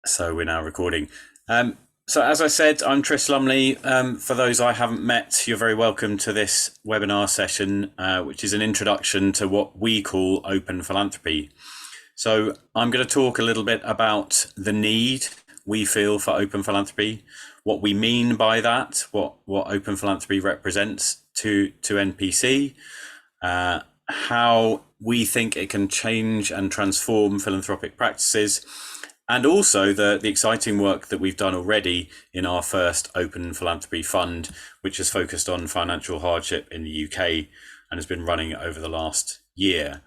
So we're now recording. So as I said, I'm Tris Lumley. For those I haven't met, you're very welcome to this webinar session, which is an introduction to what we call Open Philanthropy. So I'm going to talk a little bit about the need we feel for Open Philanthropy, what we mean by that, what Open Philanthropy represents to NPC, how we think it can change and transform philanthropic practices, and also the exciting work that we've done already in our first Open Philanthropy Fund, which has focused on financial hardship in the UK and has been running over the last year.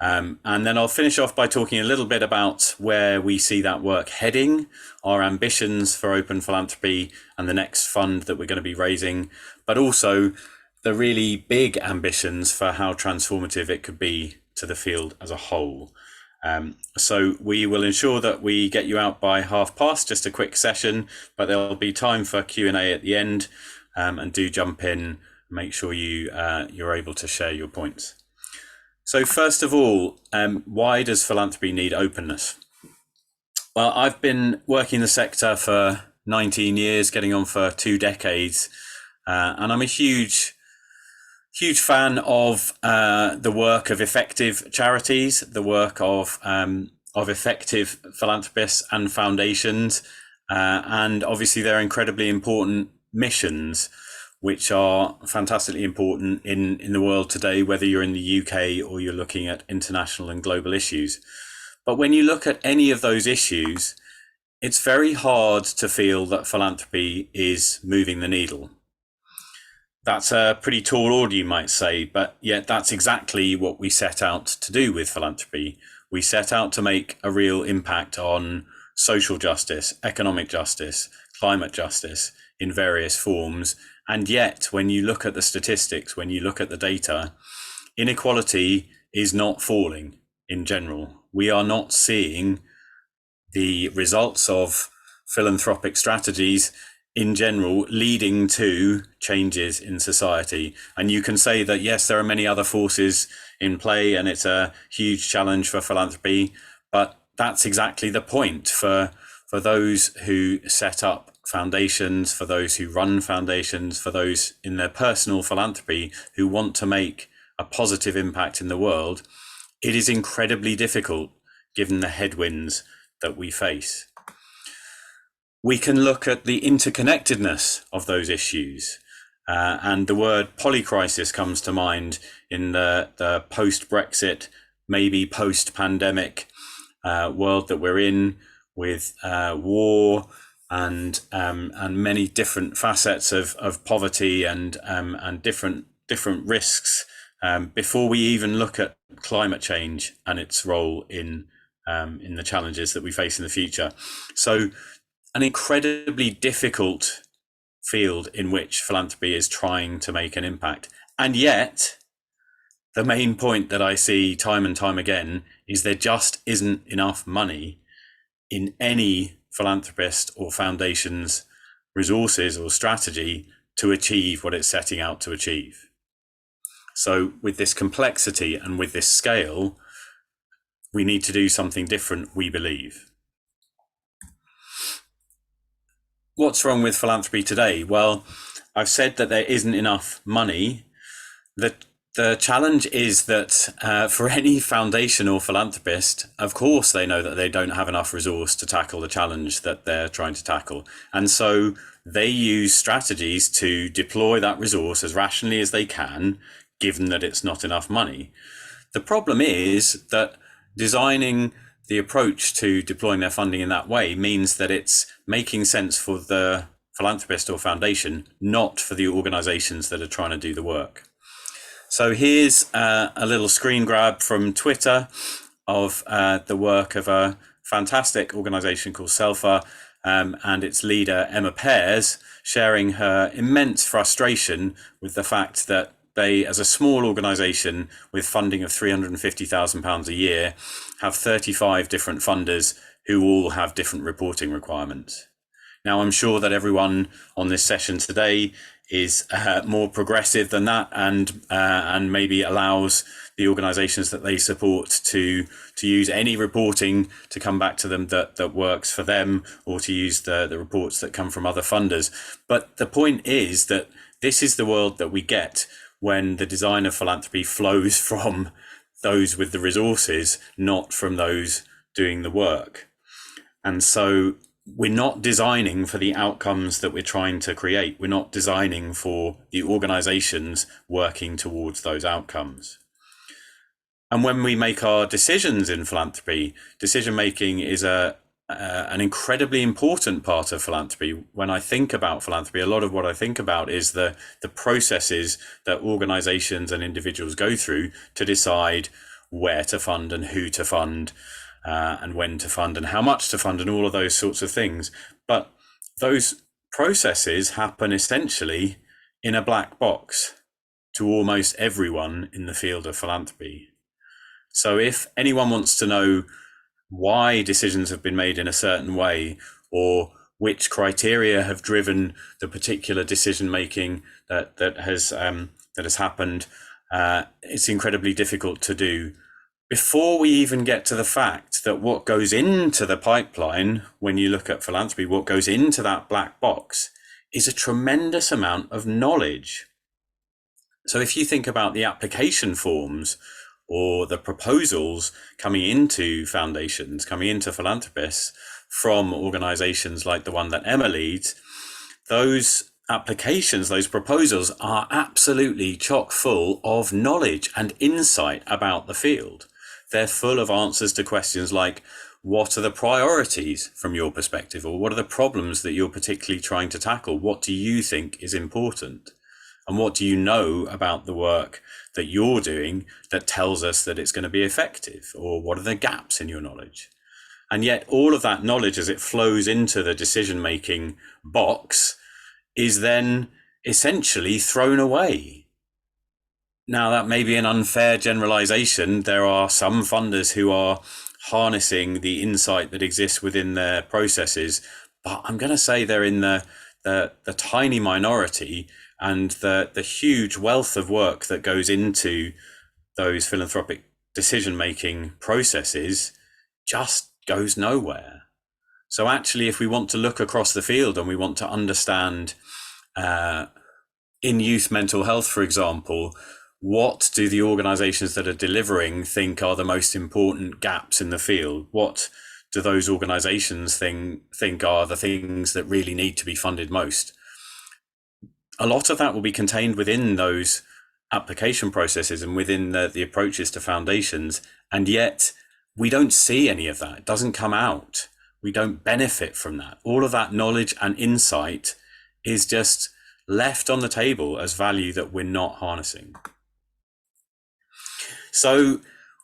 And then I'll finish off by talking a little bit about where we see that work heading, our ambitions for Open Philanthropy and the next fund that we're going to be raising, but also the really big ambitions for how transformative it could be to the field as a whole. So we will ensure that we get you out by past, just a quick session, but there'll be time for Q&A at the end, and do jump in, make sure you're able to share your points. So first of all, why does philanthropy need openness? Well, I've been working in the sector for 19 years, getting on for 2 decades, and I'm a huge fan of the work of effective charities, the work of effective philanthropists and foundations, and obviously they're incredibly important missions, which are fantastically important in the world today, whether you're in the UK or you're looking at international and global issues. But when you look at any of those issues, it's very hard to feel that philanthropy is moving the needle. That's a pretty tall order, you might say, but yet that's exactly what we set out to do with philanthropy. We set out to make a real impact on social justice, economic justice, climate justice in various forms. And yet, when you look at the statistics, when you look at the data, inequality is not falling in general. We are not seeing the results of philanthropic strategies in general leading to changes in society. And you can say that, yes, there are many other forces in play and it's a huge challenge for philanthropy, but that's exactly the point for those who set up foundations, for those who run foundations, for those in their personal philanthropy who want to make a positive impact in the world. It is incredibly difficult given the headwinds that we face. We can look at the interconnectedness of those issues, and the word polycrisis comes to mind in the post-Brexit, maybe post-pandemic world that we're in, with war and many different facets of poverty and different risks, before we even look at climate change and its role in the challenges that we face in the future. So an incredibly difficult field in which philanthropy is trying to make an impact. And yet, the main point that I see time and time again is there just isn't enough money in any philanthropist or foundation's resources or strategy to achieve what it's setting out to achieve. So with this complexity and with this scale, we need to do something different, we believe. What's wrong with philanthropy today? Well, I've said that there isn't enough money. The challenge is that for any foundation or philanthropist, of course, they know that they don't have enough resource to tackle the challenge that they're trying to tackle. And so they use strategies to deploy that resource as rationally as they can, given that it's not enough money. The problem is that designing the approach to deploying their funding in that way means that it's making sense for the philanthropist or foundation, not for the organizations that are trying to do the work. So here's a little screen grab from Twitter of the work of a fantastic organization called Selfa and its leader, Emma Pears, sharing her immense frustration with the fact that they, as a small organisation with funding of £350,000 a year, have 35 different funders who all have different reporting requirements. Now, I'm sure that everyone on this session today is more progressive than that, and maybe allows the organisations that they support to use any reporting to come back to them that works for them, or to use the reports that come from other funders. But the point is that this is the world that we get when the design of philanthropy flows from those with the resources, not from those doing the work. And so we're not designing for the outcomes that we're trying to create. We're not designing for the organizations working towards those outcomes. And when we make our decisions in philanthropy, decision making is an incredibly important part of philanthropy. When I think about philanthropy, a lot of what I think about is the processes that organizations and individuals go through to decide where to fund and who to fund, and when to fund and how much to fund, and all of those sorts of things. But those processes happen essentially in a black box to almost everyone in the field of philanthropy. So if anyone wants to know why decisions have been made in a certain way, or which criteria have driven the particular decision making that has happened, it's incredibly difficult to do. Before we even get to the fact that what goes into the pipeline, when you look at philanthropy, what goes into that black box is a tremendous amount of knowledge. So if you think about the application forms or the proposals coming into foundations, coming into philanthropists from organizations like the one that Emma leads, those applications, those proposals are absolutely chock full of knowledge and insight about the field. They're full of answers to questions like, what are the priorities from your perspective? Or what are the problems that you're particularly trying to tackle? What do you think is important? And what do you know about the work that you're doing that tells us that it's going to be effective? Or what are the gaps in your knowledge? And yet all of that knowledge, as it flows into the decision-making box, is then essentially thrown away. Now, that may be an unfair generalization. There are some funders who are harnessing the insight that exists within their processes, but I'm going to say they're in the tiny minority, and the huge wealth of work that goes into those philanthropic decision-making processes just goes nowhere. So actually, if we want to look across the field and we want to understand in youth mental health, for example, what do the organizations that are delivering think are the most important gaps in the field? What do those organizations think are the things that really need to be funded most? A lot of that will be contained within those application processes and within the approaches to foundations. And yet we don't see any of that. It doesn't come out. We don't benefit from that. All of that knowledge and insight is just left on the table as value that we're not harnessing. So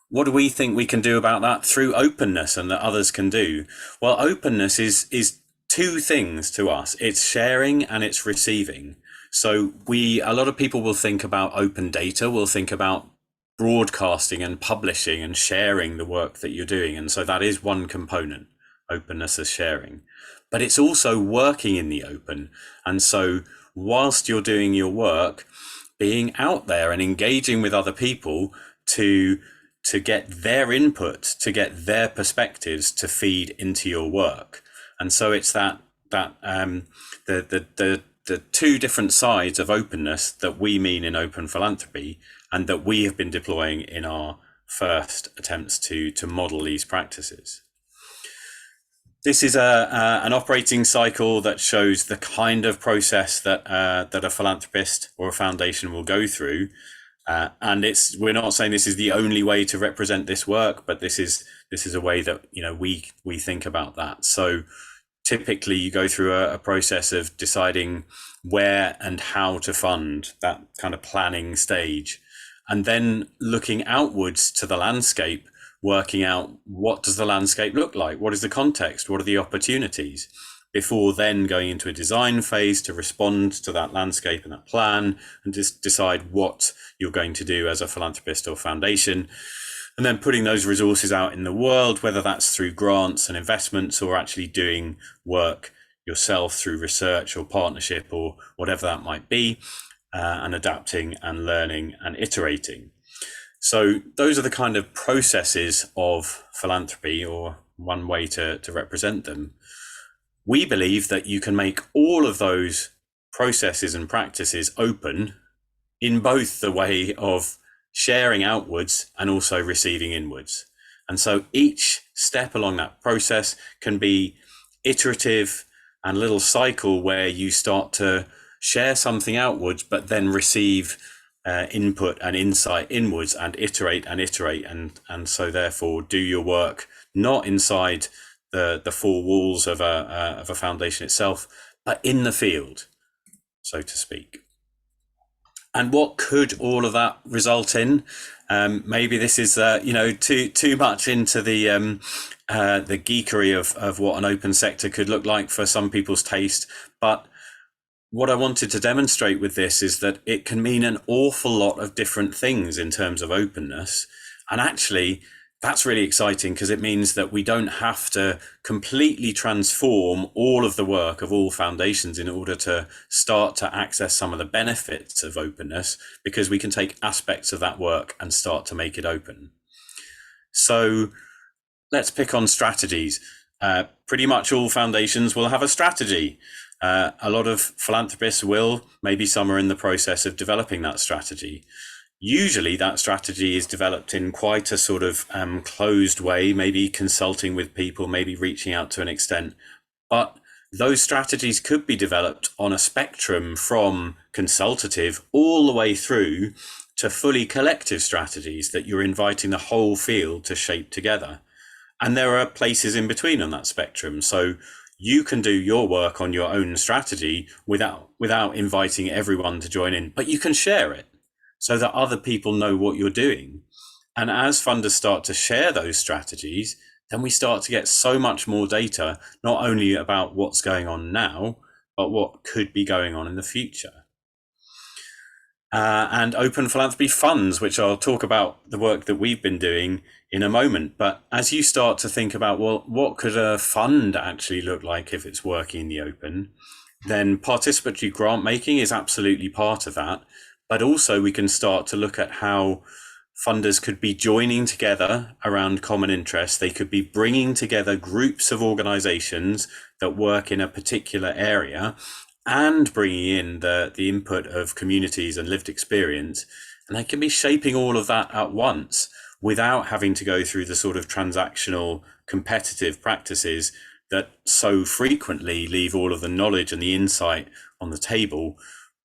what do we think we can do about that through openness and that others can do? Well, openness is two things to us. It's sharing and it's receiving. So a lot of people will think about open data, will think about broadcasting and publishing and sharing the work that you're doing. And so that is one component, openness as sharing. But it's also working in the open. And so whilst you're doing your work, being out there and engaging with other people to get their input, to get their perspectives to feed into your work. And so it's the two different sides of openness that we mean in open philanthropy, and that we have been deploying in our first attempts to model these practices. This is an operating cycle that shows the kind of process that a philanthropist or a foundation will go through. And we're not saying this is the only way to represent this work, but this is a way that we think about that. So typically you go through a process of deciding where and how to fund, that kind of planning stage, and then looking outwards to the landscape, working out what does the landscape look like, what is the context, what are the opportunities, before then going into a design phase to respond to that landscape and that plan and just decide what you're going to do as a philanthropist or foundation, and then putting those resources out in the world, whether that's through grants and investments or actually doing work yourself through research or partnership or whatever that might be, and adapting and learning and iterating. So those are the kind of processes of philanthropy, or one way to represent them. We believe that you can make all of those processes and practices open in both the way of sharing outwards and also receiving inwards. And so each step along that process can be iterative and a little cycle where you start to share something outwards, but then receive input and insight inwards, and iterate, and so therefore do your work not inside the four walls of a foundation itself, but in the field, so to speak. And what could all of that result in? Maybe this is too much into the geekery of what an open sector could look like for some people's taste, but what I wanted to demonstrate with this is that it can mean an awful lot of different things in terms of openness. And actually, that's really exciting, because it means that we don't have to completely transform all of the work of all foundations in order to start to access some of the benefits of openness, because we can take aspects of that work and start to make it open. So let's pick on strategies. Pretty much all foundations will have a strategy. A lot of philanthropists will, maybe some are in the process of developing that strategy. Usually that strategy is developed in quite a sort of closed way, maybe consulting with people, maybe reaching out to an extent. But those strategies could be developed on a spectrum from consultative all the way through to fully collective strategies that you're inviting the whole field to shape together. And there are places in between on that spectrum. So you can do your work on your own strategy without inviting everyone to join in, but you can share it so that other people know what you're doing. And as funders start to share those strategies, then we start to get so much more data, not only about what's going on now, but what could be going on in the future. And Open Philanthropy funds, which I'll talk about the work that we've been doing in a moment. But as you start to think about, well, what could a fund actually look like if it's working in the open, then participatory grant making is absolutely part of that. But also we can start to look at how funders could be joining together around common interests. They could be bringing together groups of organizations that work in a particular area and bringing in the input of communities and lived experience. And they can be shaping all of that at once without having to go through the sort of transactional competitive practices that so frequently leave all of the knowledge and the insight on the table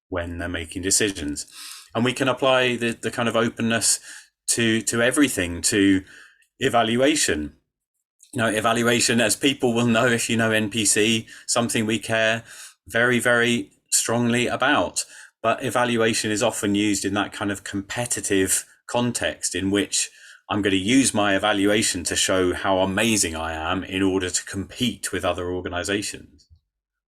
when they're making decisions. And we can apply the kind of openness to everything, to evaluation. Evaluation, as people will know if you know NPC, something we care very, very strongly about. But evaluation is often used in that kind of competitive context in which I'm going to use my evaluation to show how amazing I am in order to compete with other organizations.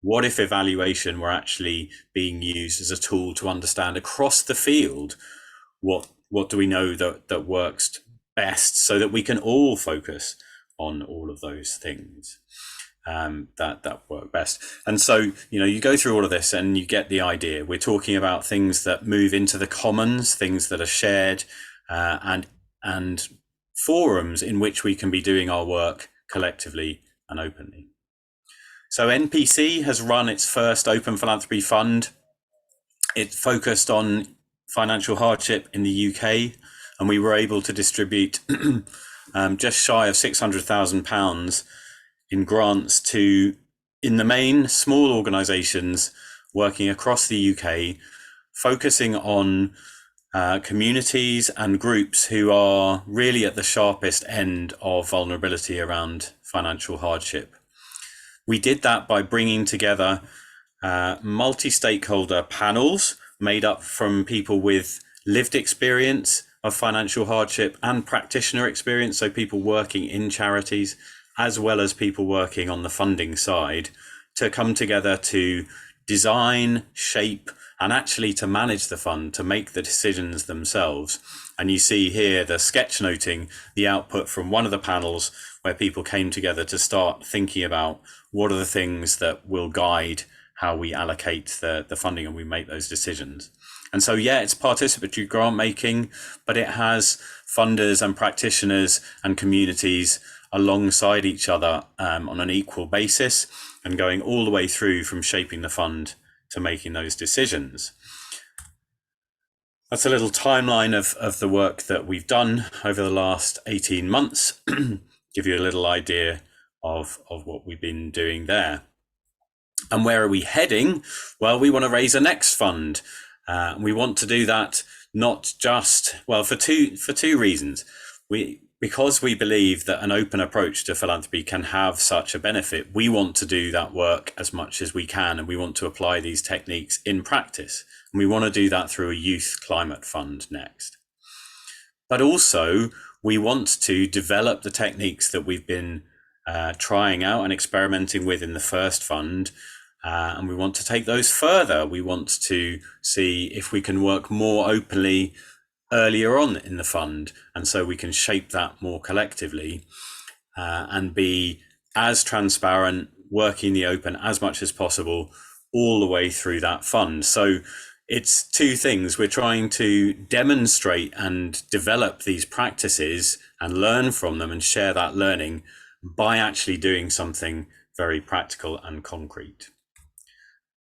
What if evaluation were actually being used as a tool to understand across the field what do we know that works best, so that we can all focus on all of those things that work best. And so, you go through all of this and you get the idea. We're talking about things that move into the commons, things that are shared, and forums in which we can be doing our work collectively and openly. So NPC has run its first Open Philanthropy Fund. It focused on financial hardship in the UK, and we were able to distribute just shy of £600,000 in grants to, in the main, small organisations working across the UK, focusing on communities and groups who are really at the sharpest end of vulnerability around financial hardship. We did that by bringing together multi-stakeholder panels made up from people with lived experience of financial hardship and practitioner experience, so people working in charities, as well as people working on the funding side, to come together to design, shape, and actually to manage the fund, to make the decisions themselves And you see here the sketchnoting, the output from one of the panels where people came together to start thinking about what are the things that will guide how we allocate the funding and we make those decisions. And so, yeah, it's participatory grant making, but it has funders and practitioners and communities alongside each other on an equal basis, and going all the way through from shaping the fund to making those decisions. That's a little timeline of the work that we've done over the last 18 months. Give you a little idea of what we've been doing there. And where are we heading? Well, we want to raise a next fund. We want to do that not just, well, for two reasons. Because we believe that an open approach to philanthropy can have such a benefit, we want to do that work as much as we can, and we want to apply these techniques in practice. And we want to do that through a youth climate fund next. But also, we want to develop the techniques that we've been trying out and experimenting with in the first fund, and we want to take those further. We want to see if we can work more openly earlier on in the fund, and so we can shape that more collectively and be as transparent, working the open as much as possible all the way through that fund. So it's two things. We're trying to demonstrate and develop these practices and learn from them and share that learning by actually doing something very practical and concrete.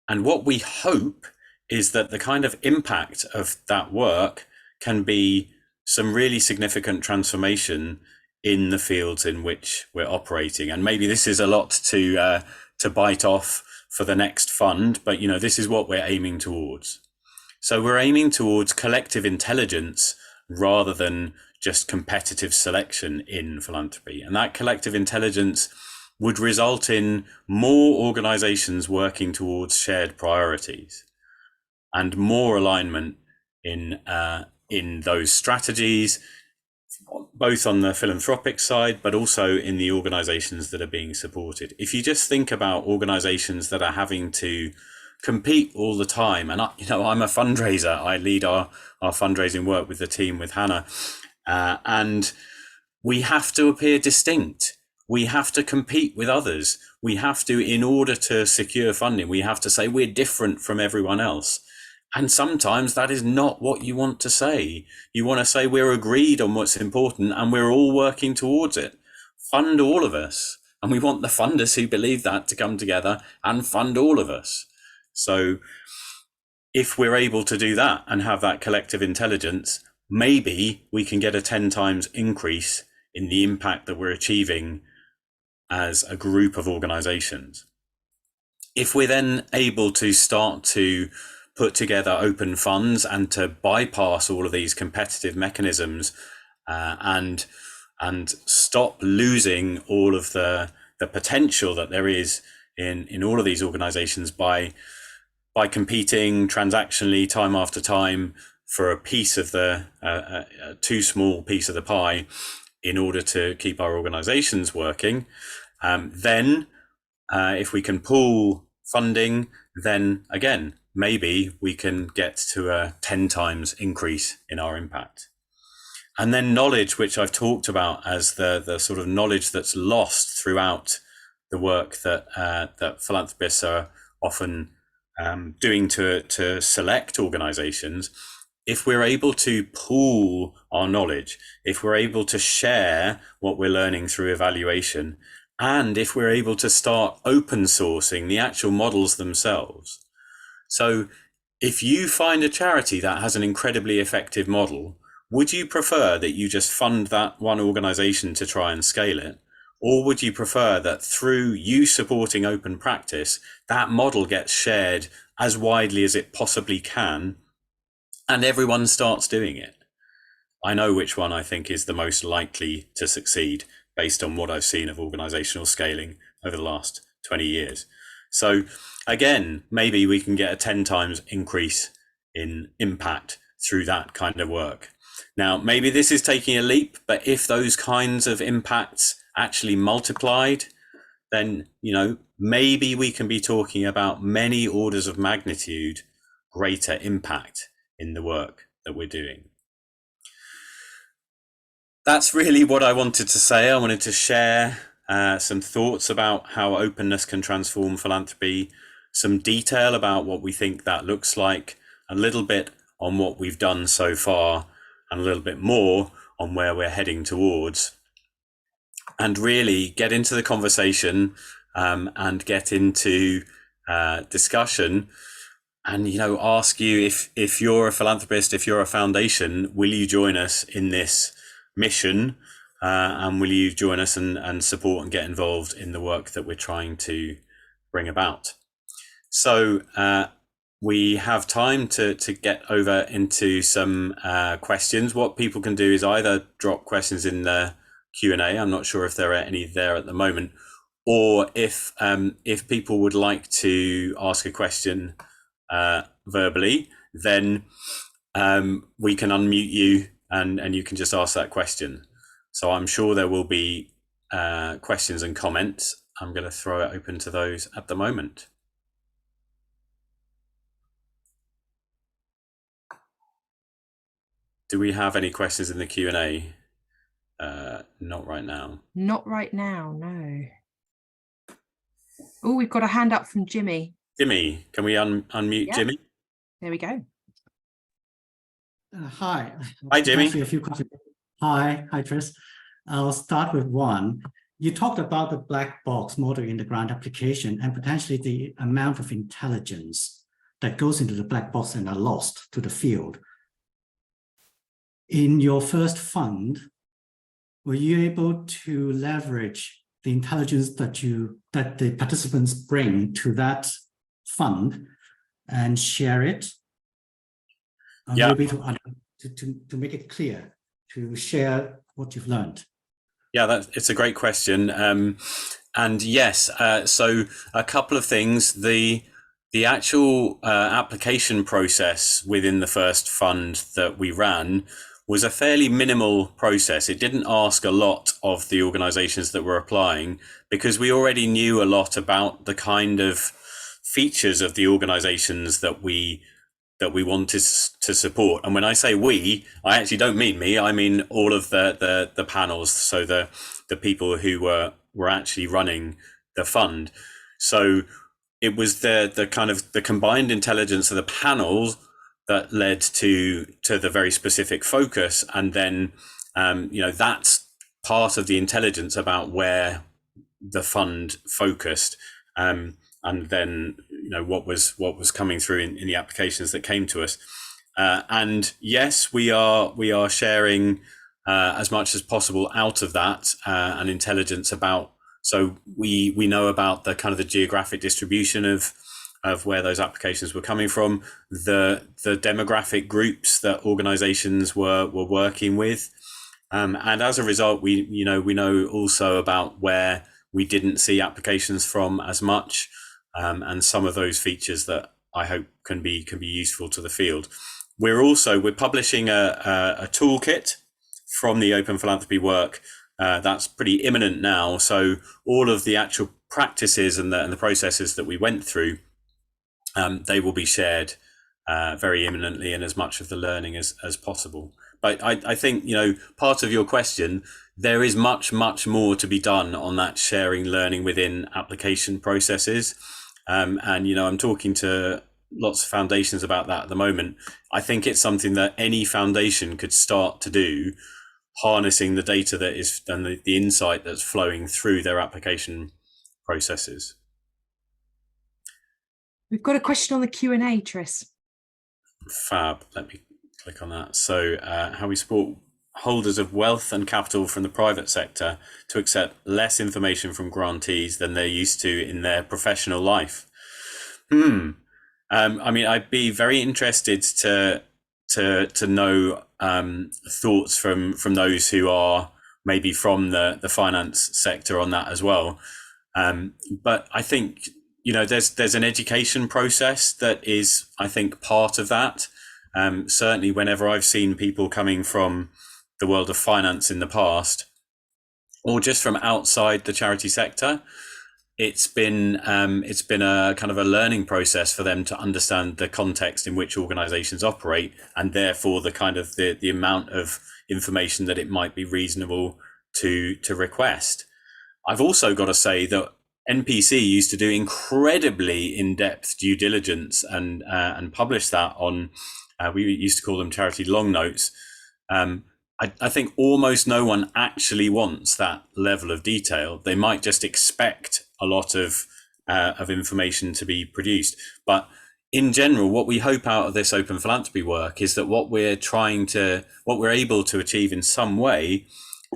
And what we hope is that the kind of impact of that work can be some really significant transformation in the fields in which we're operating. And maybe this is a lot to bite off for the next fund, but this is what we're aiming towards. So we're aiming towards collective intelligence rather than just competitive selection in philanthropy. And that collective intelligence would result in more organizations working towards shared priorities and more alignment in those strategies, both on the philanthropic side, but also in the organizations that are being supported. If you just think about organizations that are having to compete all the time, and I'm a fundraiser, I lead our fundraising work with the team with Hannah, and we have to appear distinct. We have to compete with others. We have to, in order to secure funding, we have to say we're different from everyone else. And sometimes that is not what you want to say. You want to say we're agreed on what's important and we're all working towards it. Fund all of us. And we want the funders who believe that to come together and fund all of us. So if we're able to do that and have that collective intelligence, maybe we can get a 10 times increase in the impact that we're achieving as a group of organizations. If we're then able to start to put together open funds and to bypass all of these competitive mechanisms and stop losing all of the potential that there is in all of these organizations by competing transactionally time after time for a piece of the too small piece of the pie in order to keep our organizations working, then if we can pool funding, then again, maybe we can get to a 10 times increase in our impact. And then knowledge, which I've talked about as the sort of knowledge that's lost throughout the work that philanthropists are often doing to select organizations. If we're able to pool our knowledge, if we're able to share what we're learning through evaluation, and if we're able to start open sourcing the actual models themselves. So if you find a charity that has an incredibly effective model, would you prefer that you just fund that one organization to try and scale it? Or would you prefer that through you supporting open practice, that model gets shared as widely as it possibly can and everyone starts doing it? I know which one I think is the most likely to succeed based on what I've seen of organizational scaling over the last 20 years. So again, maybe we can get a 10 times increase in impact through that kind of work. Now, maybe this is taking a leap, but if those kinds of impacts actually multiplied, then, maybe we can be talking about many orders of magnitude greater impact in the work that we're doing. That's really what I wanted to say. I wanted to share some thoughts about how openness can transform philanthropy, some detail about what we think that looks like, a little bit on what we've done so far, and a little bit more on where we're heading towards, and really get into the conversation and get into discussion. And ask you, if you're a philanthropist, if you're a foundation, will you join us in this mission, and will you join us and support and get involved in the work that we're trying to bring about? So we have time to get over into some questions. What people can do is either drop questions in the Q&A. I'm not sure if there are any there at the moment, or if people would like to ask a question verbally, then we can unmute you and you can just ask that question. So I'm sure there will be questions and comments. I'm going to throw it open to those at the moment. Do we have any questions in the Q&A? Not right now. Not right now, no. Oh, we've got a hand up from Jimmy. Jimmy, can we unmute Jimmy? There we go. Hi. Hi, Jimmy. Actually, a few questions. Hi, Tris. I'll start with one. You talked about the black box model in the grant application and potentially the amount of intelligence that goes into the black box and are lost to the field. In your first fund, were you able to leverage the intelligence that the participants bring to that fund and share it? Maybe to make it clear, to share what you've learned. Yeah, it's a great question. And yes, so a couple of things. The actual application process within the first fund that we ran was a fairly minimal process. It didn't ask a lot of the organizations that were applying, because we already knew a lot about the kind of features of the organizations that we wanted to support. And when I say we, I actually don't mean me. I mean all of the panels, so the people who were actually running the fund. So it was the kind of the combined intelligence of the panels that led to the very specific focus, and then that's part of the intelligence about where the fund focused, and then what was coming through in the applications that came to us. And yes, we are sharing as much as possible out of that, and intelligence about. So we know about the kind of the geographic distribution of where those applications were coming from, the demographic groups that organizations were working with, and as a result, we know also about where we didn't see applications from as much, and some of those features that I hope can be useful to the field. We're publishing a toolkit from the Open Philanthropy work that's pretty imminent now. So all of the actual practices and the processes that we went through, they will be shared very imminently, and as much of the learning as possible. But I think, part of your question, there is much more to be done on that sharing learning within application processes. And, I'm talking to lots of foundations about that at the moment. I think it's something that any foundation could start to do, harnessing the data that is, and the insight that's flowing through their application processes. We've got a question on the Q&A, Tris. Fab. Let me click on that. So how we support holders of wealth and capital from the private sector to accept less information from grantees than they're used to in their professional life. I mean, I'd be very interested to know thoughts from those who are maybe from the finance sector on that as well. But I think, there's an education process that is, I think, part of that. Certainly whenever I've seen people coming from the world of finance in the past, or just from outside the charity sector, it's been a kind of a learning process for them to understand the context in which organizations operate, and therefore the kind of the amount of information that it might be reasonable to request. I've also got to say that NPC used to do incredibly in-depth due diligence and publish that on, we used to call them charity long notes. I think almost no one actually wants that level of detail. They might just expect a lot of information to be produced. But in general, what we hope out of this open philanthropy work is that what we're able to achieve in some way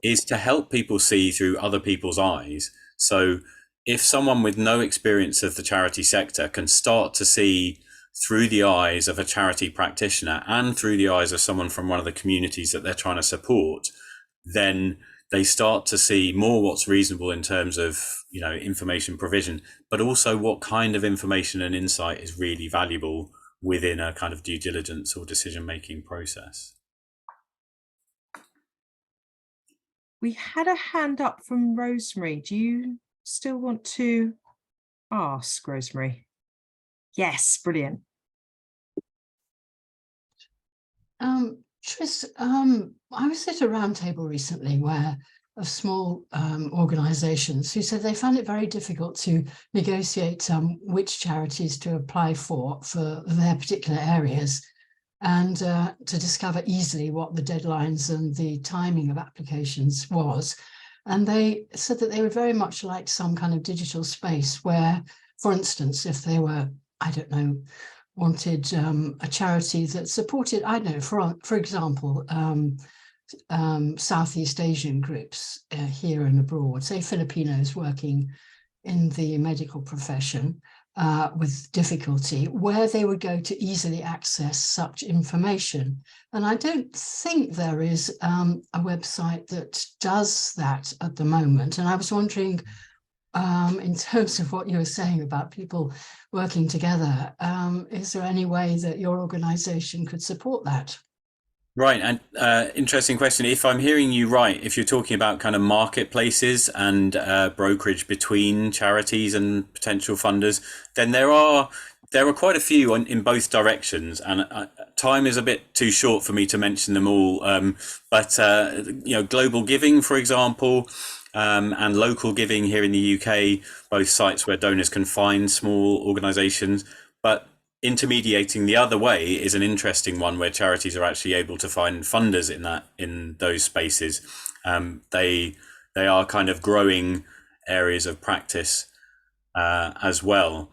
is to help people see through other people's eyes. So if someone with no experience of the charity sector can start to see through the eyes of a charity practitioner and through the eyes of someone from one of the communities that they're trying to support, then they start to see more what's reasonable in terms of, information provision, but also what kind of information and insight is really valuable within a kind of due diligence or decision-making process. We had a hand up from Rosemary. Do you still want to ask, Rosemary? Yes, brilliant. Tris, I was at a roundtable recently of small organisations who said they found it very difficult to negotiate which charities to apply for their particular areas, and to discover easily what the deadlines and the timing of applications was. And they said that they would very much like some kind of digital space where, for instance, if they were, I don't know, wanted a charity that supported, I don't know, for example, Southeast Asian groups here and abroad, say Filipinos working in the medical profession with difficulty, where they would go to easily access such information. And I don't think there is a website that does that at the moment. And I was wondering, in terms of what you were saying about people working together, is there any way that your organisation could support that? Right, and interesting question. If I'm hearing you right, if you're talking about kind of marketplaces and brokerage between charities and potential funders, then there are quite a few in both directions, and time is a bit too short for me to mention them all. But global giving, for example, and local giving here in the UK, both sites where donors can find small organisations. But intermediating the other way is an interesting one, where charities are actually able to find funders in those spaces. They are kind of growing areas of practice as well.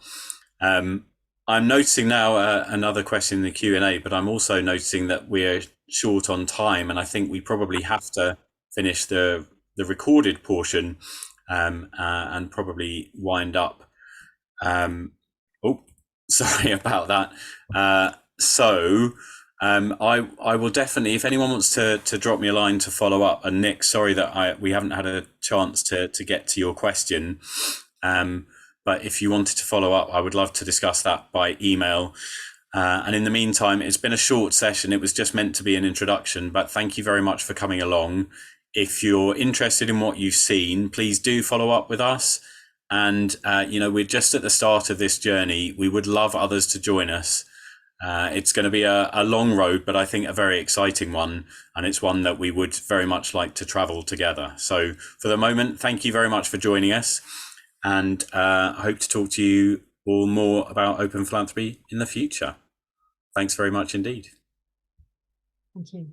I'm noticing now another question in the Q&A, but I'm also noticing that we're short on time, and I think we probably have to finish the recorded portion and probably wind up. Sorry about that. I will definitely, if anyone wants to drop me a line to follow up, and Nick, sorry that we haven't had a chance to get to your question. But if you wanted to follow up, I would love to discuss that by email. And in the meantime, it's been a short session. It was just meant to be an introduction, but thank you very much for coming along. If you're interested in what you've seen, please do follow up with us. And, we're just at the start of this journey. We would love others to join us. It's going to be a long road, but I think a very exciting one. And it's one that we would very much like to travel together. So for the moment, thank you very much for joining us. And I hope to talk to you all more about open philanthropy in the future. Thanks very much indeed. Thank you.